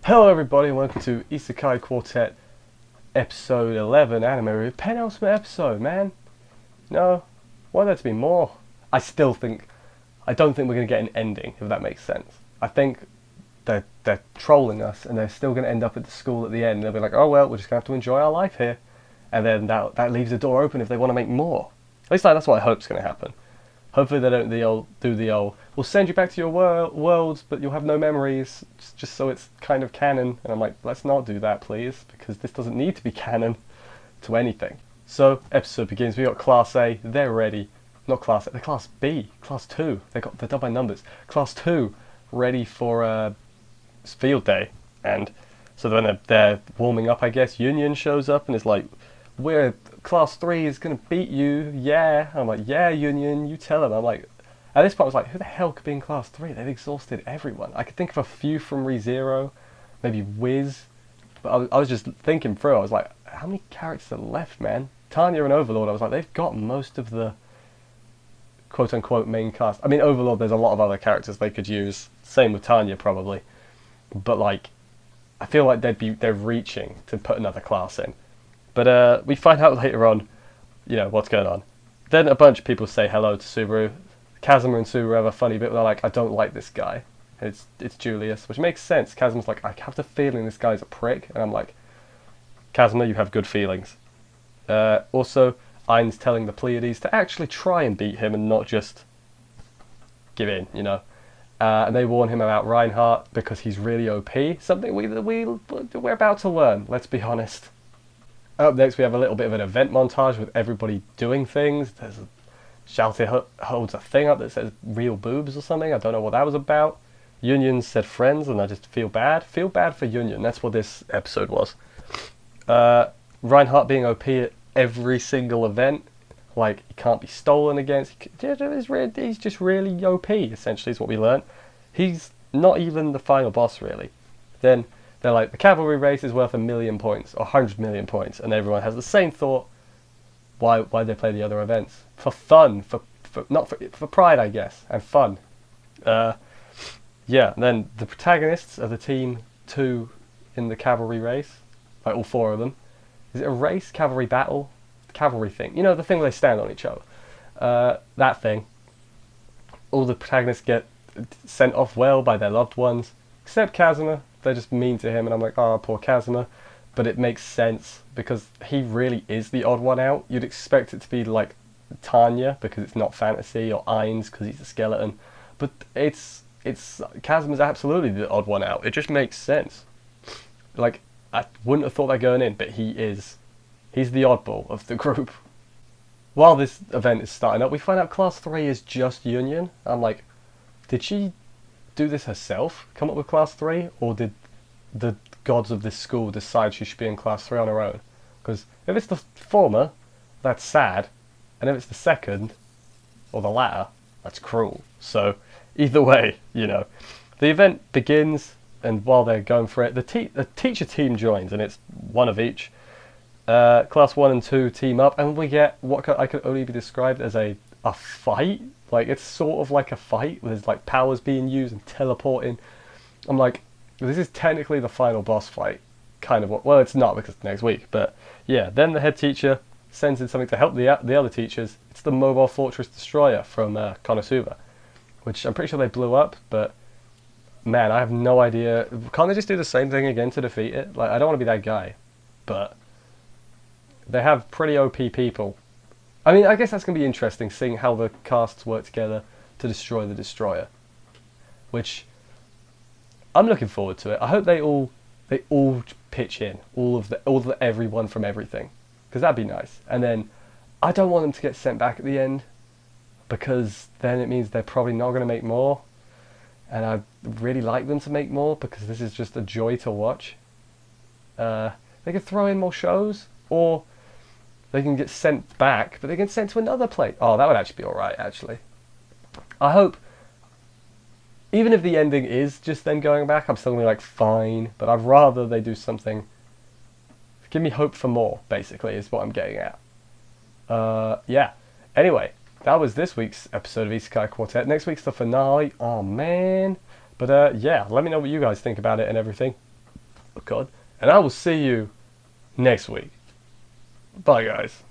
Hello everybody and welcome to Isekai Quartet episode 11 anime review. Penultimate episode, man. No, why there to be more? I don't think we're going to get an ending, if that makes sense. I think they're trolling us and they're still going to end up at the school at the end. They'll be like, oh well, we're just going to have to enjoy our life here. And then that leaves the door open if they want to make more. At least that's what I hope's going to happen. Hopefully they don't do the old, we'll send you back to your worlds, but you'll have no memories, just so it's kind of canon. And I'm like, let's not do that, please, because this doesn't need to be canon to anything. So, episode begins. We got Class A, they're ready. Not Class A, they're Class B, Class 2. They're done by numbers. Class 2, ready for field day. And so when they're warming up, I guess, Union shows up and is like, we're Class 3 is going to beat you, yeah. I'm like, yeah, Union, you tell them. I'm like, at this point I was like, who the hell could be in Class 3? They've exhausted everyone. I could think of a few from ReZero, maybe Wiz, but I was just thinking through, I was like, how many characters are left, man? Tanya and Overlord, I was like, they've got most of the quote-unquote main cast. I mean, Overlord, there's a lot of other characters they could use. Same with Tanya, probably. But, like, I feel like they're reaching to put another class in. But we find out later on, what's going on. Then a bunch of people say hello to Subaru. Kazuma and Subaru have a funny bit where they're like, I don't like this guy. And it's Julius, which makes sense. Kazuma's like, I have the feeling this guy's a prick. And I'm like, Kazuma, you have good feelings. Also, Ain's telling the Pleiades to actually try and beat him and not just give in, and they warn him about Reinhardt because he's really OP. Something we're about to learn, let's be honest. Up next, we have a little bit of an event montage with everybody doing things. There's Shalty holds a thing up that says real boobs or something. I don't know what that was about. Union said friends, and I just feel bad. Feel bad for Union. That's what this episode was. Reinhardt being OP at every single event. Like, he can't be stolen against. He's just really OP, essentially, is what we learned. He's not even the final boss, really. Then they're like, the cavalry race is worth 1,000,000 points, or 100 million points, and everyone has the same thought. Why they play the other events? For fun, for pride, I guess, and fun. Yeah, and then the protagonists of the team 2 in the cavalry race, like all 4 of them. Is it a race? Cavalry battle? Cavalry thing. The thing where they stand on each other. That thing. All the protagonists get sent off well by their loved ones, except Kazuma. They're just mean to him, and I'm like, oh, poor Kazuma. But it makes sense, because he really is the odd one out. You'd expect it to be like Tanya, because it's not fantasy, or Ainz, because he's a skeleton. But it's Kazuma's absolutely the odd one out. It just makes sense. Like, I wouldn't have thought that going in, but he's the oddball of the group. While this event is starting up, we find out Class 3 is just Union. I'm like, did she do this herself, come up with Class 3, or did the gods of this school decide she should be in Class 3 on her own? Because if it's the former, that's sad, and if it's the second, or the latter, that's cruel. So, either way, the event begins, and while they're going for it, the teacher team joins, and it's one of each. Class 1 and 2 team up, and we get what I could only be described as a fight. Like, it's sort of like a fight, where there's like powers being used and teleporting. I'm like, this is technically the final boss fight. Kind of well, it's not because it's next week, but yeah. Then the head teacher sends in something to help the other teachers. It's the Mobile Fortress Destroyer from Konosuba, which I'm pretty sure they blew up, but man, I have no idea. Can't they just do the same thing again to defeat it? Like, I don't want to be that guy, but they have pretty OP people. I mean, I guess that's going to be interesting, seeing how the casts work together to destroy the Destroyer. Which, I'm looking forward to it. I hope they all pitch in, all of the everyone from everything, because that'd be nice. And then, I don't want them to get sent back at the end, because then it means they're probably not going to make more. And I really like them to make more, because this is just a joy to watch. They could throw in more shows, or they can get sent back, but they get sent to another place. Oh, that would actually be alright, actually. I hope, even if the ending is just them going back, I'm still going to be like, fine, but I'd rather they do something. Give me hope for more, basically, is what I'm getting at. Yeah. Anyway, that was this week's episode of Isekai Quartet. Next week's the finale. Oh, man. But, yeah, let me know what you guys think about it and everything. Oh God. And I will see you next week. Bye, guys.